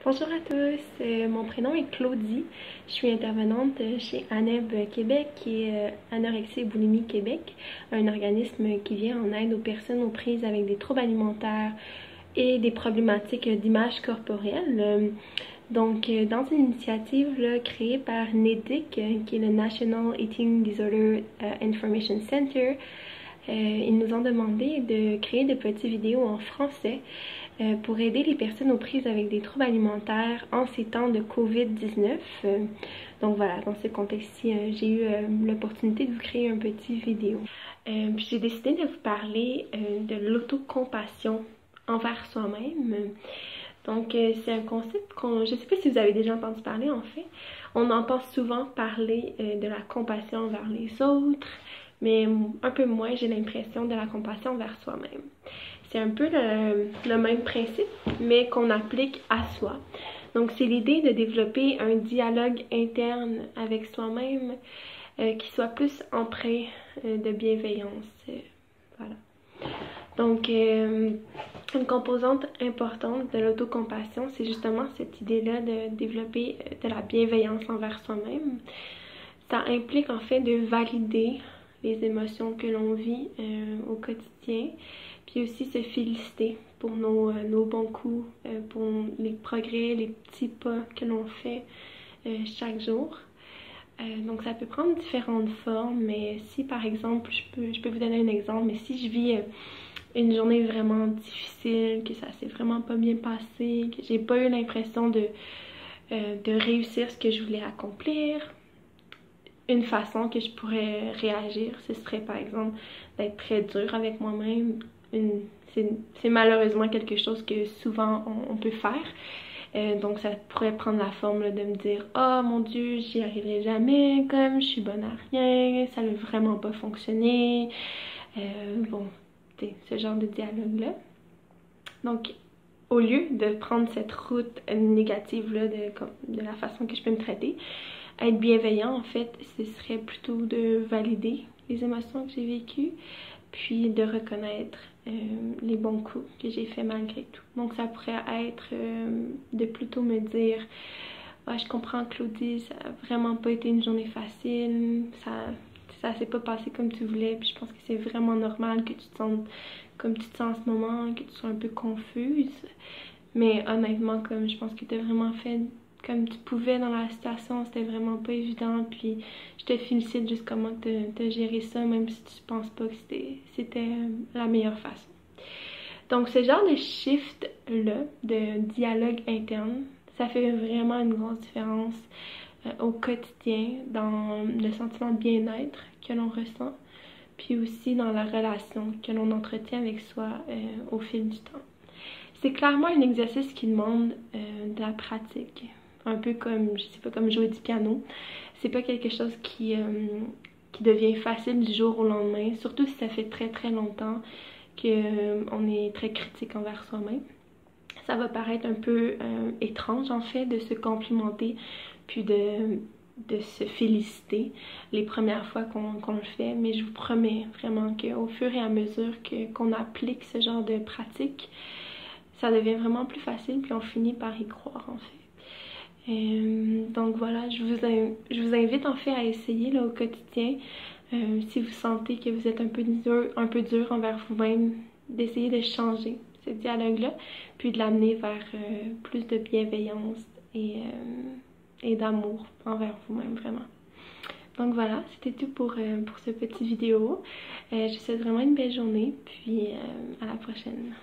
Bonjour à tous, mon prénom est Claudie. Je suis intervenante chez ANEB Québec, qui est Anorexie et Boulimie Québec, un organisme qui vient en aide aux personnes aux prises avec des troubles alimentaires et des problématiques d'image corporelle. Donc, dans une initiative là, créée par NEDIC, qui est le National Eating Disorder Information Center, ils nous ont demandé de créer des petites vidéos en français pour aider les personnes aux prises avec des troubles alimentaires en ces temps de COVID-19. Donc voilà, dans ce contexte-ci, j'ai eu l'opportunité de vous créer un petit vidéo. Puis j'ai décidé de vous parler de l'autocompassion envers soi-même. Donc c'est un concept je ne sais pas si vous avez déjà entendu parler en fait. On entend souvent parler de la compassion envers les autres, mais un peu moins j'ai l'impression de la compassion envers soi-même. C'est un peu le même principe, mais qu'on applique à soi. Donc c'est l'idée de développer un dialogue interne avec soi-même qui soit plus empreint de bienveillance. Voilà. Donc une composante importante de l'autocompassion, c'est justement cette idée-là de développer de la bienveillance envers soi-même. Ça implique en fait de valider les émotions que l'on vit au quotidien, puis aussi se féliciter pour nos bons coups, pour les progrès, les petits pas que l'on fait chaque jour. Donc ça peut prendre différentes formes, mais si par exemple, je peux vous donner un exemple, mais si je vis une journée vraiment difficile, que ça s'est vraiment pas bien passé, que j'ai pas eu l'impression de réussir ce que je voulais accomplir, une façon que je pourrais réagir, ce serait par exemple d'être très dur avec moi-même. C'est malheureusement quelque chose que souvent on peut faire. Donc ça pourrait prendre la forme là, de me dire « Oh mon Dieu, j'y arriverai jamais, comme je suis bonne à rien, ça n'a vraiment pas fonctionné. » Bon, ce genre de dialogue-là. Donc, au lieu de prendre cette route négative-là de la façon que je peux me traiter, être bienveillant, en fait, ce serait plutôt de valider les émotions que j'ai vécues, puis de reconnaître les bons coups que j'ai fait malgré tout. Donc ça pourrait être de plutôt me dire ah, je comprends Claudie, ça a vraiment pas été une journée facile, ça s'est pas passé comme tu voulais, puis je pense que c'est vraiment normal que tu te sentes comme tu te sens en ce moment, que tu sois un peu confuse. Mais honnêtement, comme je pense que tu as vraiment fait comme tu pouvais dans la situation, c'était vraiment pas évident, puis je te félicite juste comment t'as géré ça, même si tu penses pas que c'était la meilleure façon. Donc ce genre de shift-là, de dialogue interne, ça fait vraiment une grosse différence au quotidien, dans le sentiment de bien-être que l'on ressent, puis aussi dans la relation que l'on entretient avec soi au fil du temps. C'est clairement un exercice qui demande de la pratique. Un peu comme, je sais pas, comme jouer du piano. C'est pas quelque chose qui devient facile du jour au lendemain, surtout si ça fait très très longtemps qu'on est très critique envers soi-même. Ça va paraître un peu étrange en fait de se complimenter puis de se féliciter les premières fois qu'on le fait, mais je vous promets vraiment qu'au fur et à mesure qu'on applique ce genre de pratique, ça devient vraiment plus facile puis on finit par y croire en fait. Donc voilà, je vous invite en fait à essayer là, au quotidien, si vous sentez que vous êtes un peu dur envers vous-même, d'essayer de changer ce dialogue-là, puis de l'amener vers plus de bienveillance et d'amour envers vous-même vraiment. Donc voilà, c'était tout pour ce petit vidéo. Je vous souhaite vraiment une belle journée, puis à la prochaine.